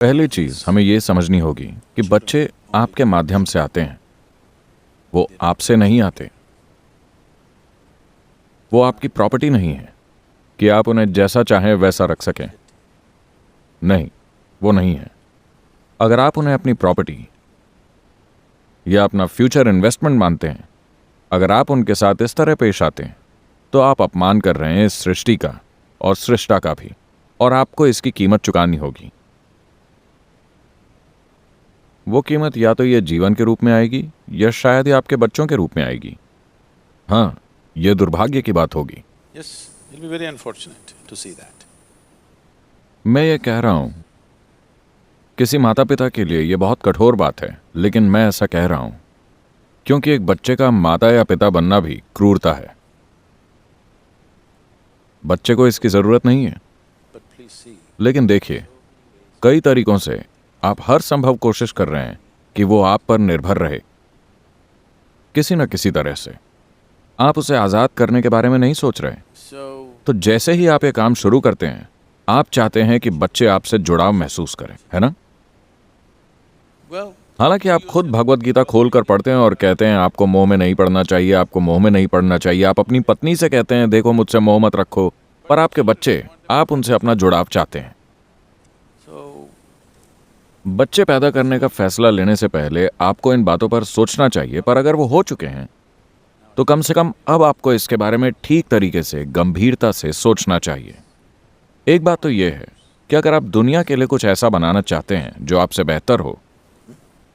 पहली चीज हमें यह समझनी होगी कि बच्चे आपके माध्यम से आते हैं, वो आपसे नहीं आते। वो आपकी प्रॉपर्टी नहीं है कि आप उन्हें जैसा चाहें वैसा रख सकें। नहीं, वो नहीं है। अगर आप उन्हें अपनी प्रॉपर्टी या अपना फ्यूचर इन्वेस्टमेंट मानते हैं, अगर आप उनके साथ इस तरह पेश आते हैं, तो आप अपमान कर रहे हैं इस सृष्टि का और सृष्टा का भी, और आपको इसकी कीमत चुकानी होगी। वो कीमत या तो ये जीवन के रूप में आएगी या शायद ही आपके बच्चों के रूप में आएगी। हाँ, यह दुर्भाग्य की बात होगी। Yes, it'll be very unfortunate to see that. मैं ये कह रहा हूं, किसी माता पिता के लिए यह बहुत कठोर बात है, लेकिन मैं ऐसा कह रहा हूं क्योंकि एक बच्चे का माता या पिता बनना भी क्रूरता है। बच्चे को इसकी जरूरत नहीं है, But please see, लेकिन देखिए, कई तरीकों से आप हर संभव कोशिश कर रहे हैं कि वो आप पर निर्भर रहे, किसी न किसी तरह से। आप उसे आजाद करने के बारे में नहीं सोच रहे। so तो जैसे ही आप ये काम शुरू करते हैं, आप चाहते हैं कि बच्चे आपसे जुड़ाव महसूस करें, है ना? well, हालांकि आप खुद भगवत गीता खोल कर पढ़ते हैं और कहते हैं आपको मोह में नहीं पड़ना चाहिए, आपको मोह में नहीं पड़ना चाहिए। आप अपनी पत्नी से कहते हैं देखो मुझसे मोह मत रखो, पर आपके बच्चे, आप उनसे अपना जुड़ाव चाहते हैं। so बच्चे पैदा करने का फैसला लेने से पहले आपको इन बातों पर सोचना चाहिए, पर अगर वो हो चुके हैं तो कम से कम अब आपको इसके बारे में ठीक तरीके से, गंभीरता से सोचना चाहिए। एक बात तो यह है कि अगर आप दुनिया के लिए कुछ ऐसा बनाना चाहते हैं जो आपसे बेहतर हो,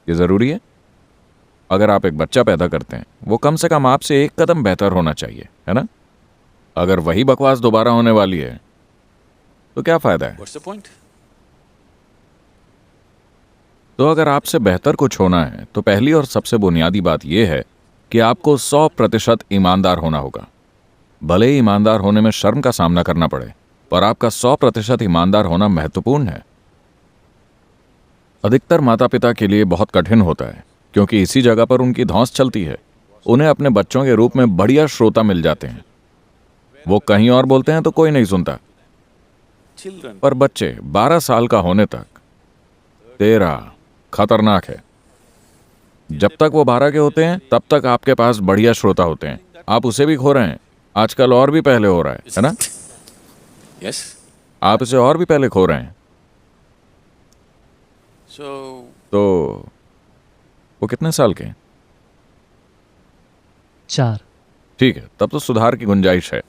ये जरूरी है। अगर आप एक बच्चा पैदा करते हैं, वो कम से कम आपसे एक कदम बेहतर होना चाहिए, है ना? अगर वही बकवास दोबारा होने वाली है तो क्या फायदा है? what's the point? तो अगर आपसे बेहतर कुछ होना है तो पहली और सबसे बुनियादी बात यह है कि आपको 100% ईमानदार होना होगा। भले ही ईमानदार होने में शर्म का सामना करना पड़े, पर आपका 100% ईमानदार होना महत्वपूर्ण है। अधिकतर माता पिता के लिए बहुत कठिन होता है क्योंकि इसी जगह पर उनकी धौंस चलती है। उन्हें अपने बच्चों के रूप में बढ़िया श्रोता मिल जाते हैं। वो कहीं और बोलते हैं तो कोई नहीं सुनता, Children, पर बच्चे 12 साल का होने तक तेरा खतरनाक है। जब तक वो 12 के होते हैं तब तक आपके पास बढ़िया श्रोता होते हैं। आप उसे भी खो रहे हैं। आजकल और भी पहले हो रहा है ना? yes. आप इसे और भी पहले खो रहे हैं। So तो वो कितने साल के हैं? 4। ठीक है, तब तो सुधार की गुंजाइश है।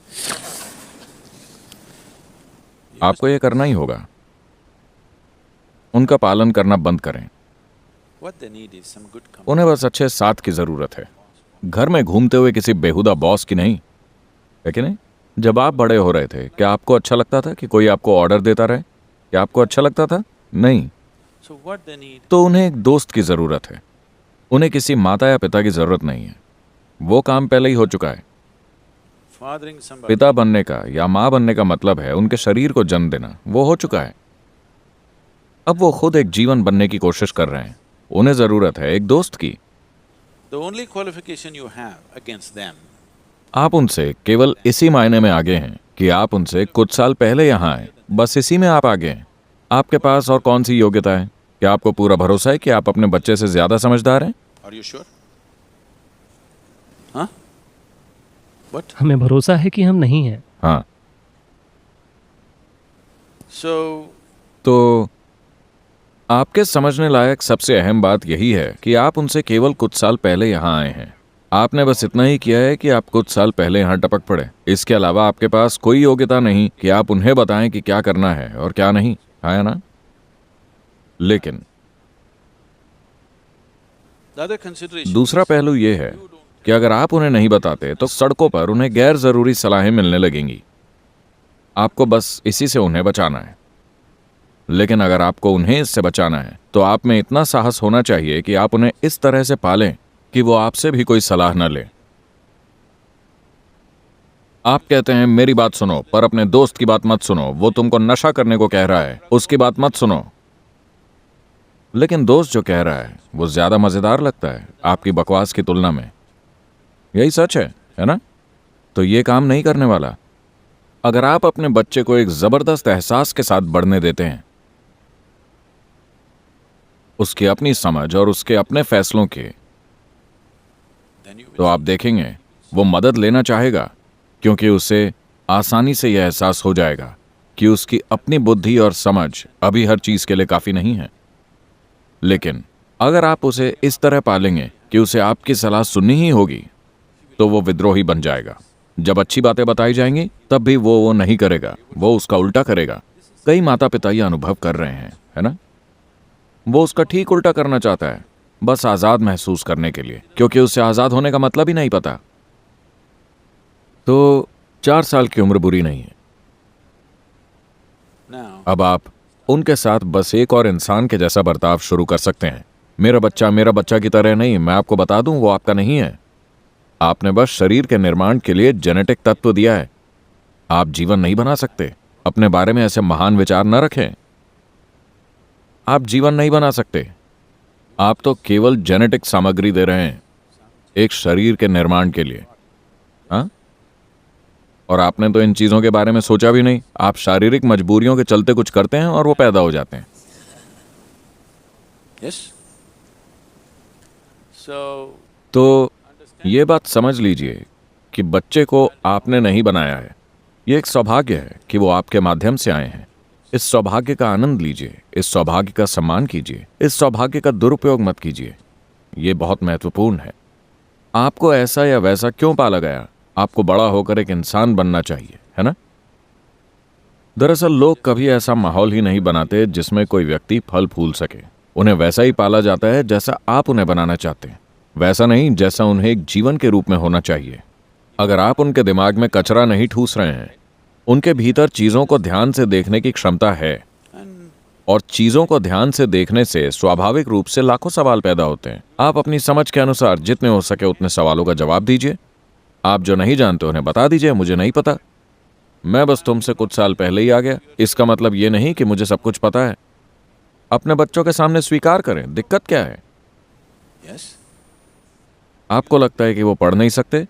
आपको ये करना ही होगा। उनका पालन करना बंद करें। what they need is some good company. उन्हें बस अच्छे साथ की जरूरत है, घर में घूमते हुए किसी बेहुदा बॉस की नहीं, है कि नहीं? जब आप बड़े हो रहे थे, क्या आपको अच्छा लगता था कि कोई आपको ऑर्डर देता रहे? क्या आपको अच्छा लगता था? नहीं। So what they need, तो उन्हें एक दोस्त की जरूरत है। उन्हें किसी माता या पिता की जरूरत नहीं है। वो काम पहले ही हो चुका है। fathering somebody. पिता बनने का या मां बनने का मतलब है उनके शरीर को जन्म देना। वो हो चुका है। अब वो खुद एक जीवन बनने की कोशिश कर रहे हैं। उन्हें जरूरत है एक दोस्त की। The only qualification you have against them आप उनसे केवल इसी मायने में आगे हैं कि आप उनसे कुछ साल पहले यहां आए। बस इसी में आप आगे हैं। आपके पास और कौन सी योग्यता है? क्या आपको पूरा भरोसा है कि आप अपने बच्चे से ज्यादा समझदार हैं? are you sure? Huh? What? हमें भरोसा है कि हम नहीं हैं। हाँ। So तो आपके समझने लायक सबसे अहम बात यही है कि आप उनसे केवल कुछ साल पहले यहां आए हैं। आपने बस इतना ही किया है कि आप कुछ साल पहले यहां टपक पड़े। इसके अलावा आपके पास कोई योग्यता नहीं कि आप उन्हें बताएं कि क्या करना है और क्या नहीं, है ना? लेकिन the other consideration दूसरा is पहलू यह है कि अगर आप उन्हें नहीं बताते तो सड़कों पर उन्हें गैर जरूरी सलाहें मिलने लगेंगी। आपको बस इसी से उन्हें बचाना है। लेकिन अगर आपको उन्हें इससे बचाना है तो आप में इतना साहस होना चाहिए कि आप उन्हें इस तरह से पालें कि वो आपसे भी कोई सलाह न ले। आप कहते हैं मेरी बात सुनो, पर अपने दोस्त की बात मत सुनो। वो तुमको नशा करने को कह रहा है, उसकी बात मत सुनो। लेकिन दोस्त जो कह रहा है वो ज्यादा मजेदार लगता है आपकी बकवास की तुलना में। यही सच है ना? तो ये काम नहीं करने वाला। अगर आप अपने बच्चे को एक जबरदस्त एहसास के साथ बढ़ने देते हैं उसकी अपनी समझ और उसके अपने फैसलों के, then you will तो आप देखेंगे वो मदद लेना चाहेगा, क्योंकि उसे आसानी से यह एहसास हो जाएगा कि उसकी अपनी बुद्धि और समझ अभी हर चीज के लिए काफी नहीं है। लेकिन अगर आप उसे इस तरह पालेंगे कि उसे आपकी सलाह सुननी ही होगी, तो वो विद्रोही बन जाएगा। जब अच्छी बातें बताई जाएंगी तब भी वो नहीं करेगा, वो उसका उल्टा करेगा। कई माता पिता ये अनुभव कर रहे हैं, है ना? वो उसका ठीक उल्टा करना चाहता है, बस आजाद महसूस करने के लिए, क्योंकि उसे आजाद होने का मतलब ही नहीं पता। तो 4 साल की उम्र बुरी नहीं है। now अब आप उनके साथ बस एक और इंसान के जैसा बर्ताव शुरू कर सकते हैं। मेरा बच्चा की तरह नहीं, मैं आपको बता दूं, वो आपका नहीं है। आपने बस शरीर के निर्माण के लिए जेनेटिक तत्व दिया है। आप जीवन नहीं बना सकते। अपने बारे में ऐसे महान विचार न रखें। आप जीवन नहीं बना सकते। आप तो केवल जेनेटिक सामग्री दे रहे हैं एक शरीर के निर्माण के लिए। हाँ? और आपने तो इन चीजों के बारे में सोचा भी नहीं। आप शारीरिक मजबूरियों के चलते कुछ करते हैं और वो पैदा हो जाते हैं। yes, so तो ये बात समझ लीजिए कि बच्चे को आपने नहीं बनाया है। ये एक सौभाग्य है कि वो आपके माध्यम से आए हैं। इस सौभाग्य का आनंद लीजिए, इस सौभाग्य का सम्मान कीजिए, इस सौभाग्य का दुरुपयोग मत कीजिए। ये बहुत महत्वपूर्ण है। आपको ऐसा या वैसा क्यों पाला गया? आपको बड़ा होकर एक इंसान बनना चाहिए, है ना? दरअसल लोग कभी ऐसा माहौल ही नहीं बनाते जिसमें कोई व्यक्ति फल फूल सके। उन्हें वैसा ही पाला जाता है जैसा आप उन्हें बनाना चाहते हैं, वैसा नहीं जैसा उन्हें एक जीवन के रूप में होना चाहिए। अगर आप उनके दिमाग में कचरा नहीं ठूस रहे हैं, उनके भीतर चीजों को ध्यान से देखने की क्षमता है, and और चीजों को ध्यान से देखने से स्वाभाविक रूप से लाखों सवाल पैदा होते हैं। आप अपनी समझ के अनुसार जितने हो सके उतने सवालों का जवाब दीजिए। आप जो नहीं जानते उन्हें बता दीजिए, मुझे नहीं पता, मैं बस तुमसे कुछ साल पहले ही आ गया। इसका मतलब ये नहीं कि मुझे सब कुछ पता है। अपने बच्चों के सामने स्वीकार करें, दिक्कत क्या है? yes, आपको लगता है कि वो पढ़ नहीं सकते,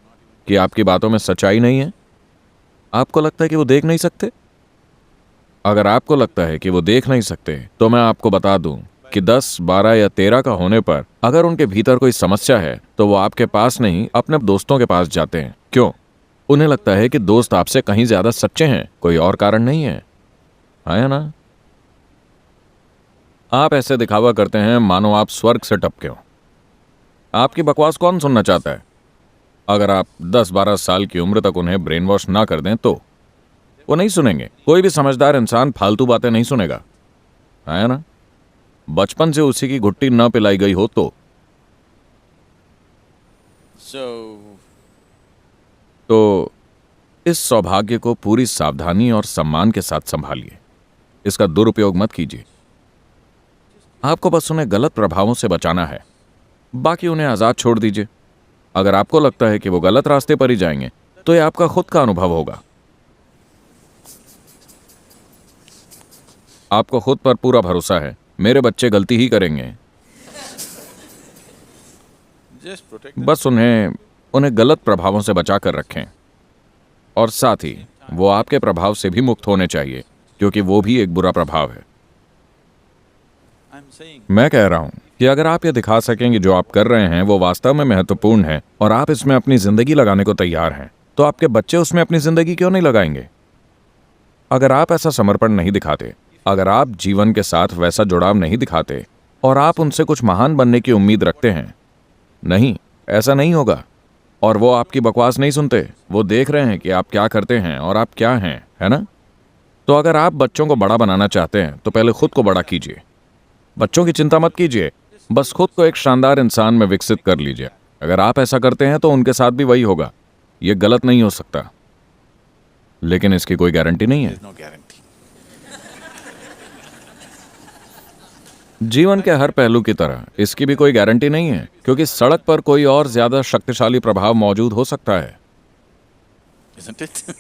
कि आपकी बातों में सच्चाई नहीं है? आपको लगता है कि वो देख नहीं सकते? अगर आपको लगता है कि वो देख नहीं सकते, तो मैं आपको बता दूं कि 10, 12 या 13 का होने पर अगर उनके भीतर कोई समस्या है तो वो आपके पास नहीं अपने दोस्तों के पास जाते हैं। क्यों? उन्हें लगता है कि दोस्त आपसे कहीं ज्यादा सच्चे हैं, कोई और कारण नहीं है। हाँ या ना? आप ऐसे दिखावा करते हैं मानो आप स्वर्ग से टपके हो। आपकी बकवास कौन सुनना चाहता है? अगर आप 10-12 साल की उम्र तक उन्हें ब्रेन वॉश ना कर दें तो वो नहीं सुनेंगे। कोई भी समझदार इंसान फालतू बातें नहीं सुनेगा, है ना? बचपन से उसी की घुट्टी न पिलाई गई हो तो इस सौभाग्य को पूरी सावधानी और सम्मान के साथ संभालिए। इसका दुरुपयोग मत कीजिए। आपको बस उन्हें गलत प्रभावों से बचाना है, बाकी उन्हें आजाद छोड़ दीजिए। अगर आपको लगता है कि वो गलत रास्ते पर ही जाएंगे तो यह आपका खुद का अनुभव होगा। आपको खुद पर पूरा भरोसा है, मेरे बच्चे गलती ही करेंगे। just protect them. बस उन्हें गलत प्रभावों से बचा कर रखें, और साथ ही वो आपके प्रभाव से भी मुक्त होने चाहिए, क्योंकि वो भी एक बुरा प्रभाव है। I'm saying मैं कह रहा हूं कि अगर आप ये दिखा सकें कि जो आप कर रहे हैं वो वास्तव में महत्वपूर्ण है और आप इसमें अपनी जिंदगी लगाने को तैयार हैं, तो आपके बच्चे उसमें अपनी जिंदगी क्यों नहीं लगाएंगे? अगर आप ऐसा समर्पण नहीं दिखाते, अगर आप जीवन के साथ वैसा जुड़ाव नहीं दिखाते और आप उनसे कुछ महान बनने की उम्मीद रखते हैं, नहीं, ऐसा नहीं होगा। और वो आपकी बकवास नहीं सुनते, वो देख रहे हैं कि आप क्या करते हैं और आप क्या हैं, है ना? तो अगर आप बच्चों को बड़ा बनाना चाहते हैं तो पहले खुद को बड़ा कीजिए। बच्चों की चिंता मत कीजिए, बस खुद को एक शानदार इंसान में विकसित कर लीजिए। अगर आप ऐसा करते हैं तो उनके साथ भी वही होगा। ये गलत नहीं हो सकता, लेकिन इसकी कोई गारंटी नहीं है। there's no guarantee. जीवन के हर पहलू की तरह इसकी भी कोई गारंटी नहीं है, क्योंकि सड़क पर कोई और ज्यादा शक्तिशाली प्रभाव मौजूद हो सकता है। Isn't it?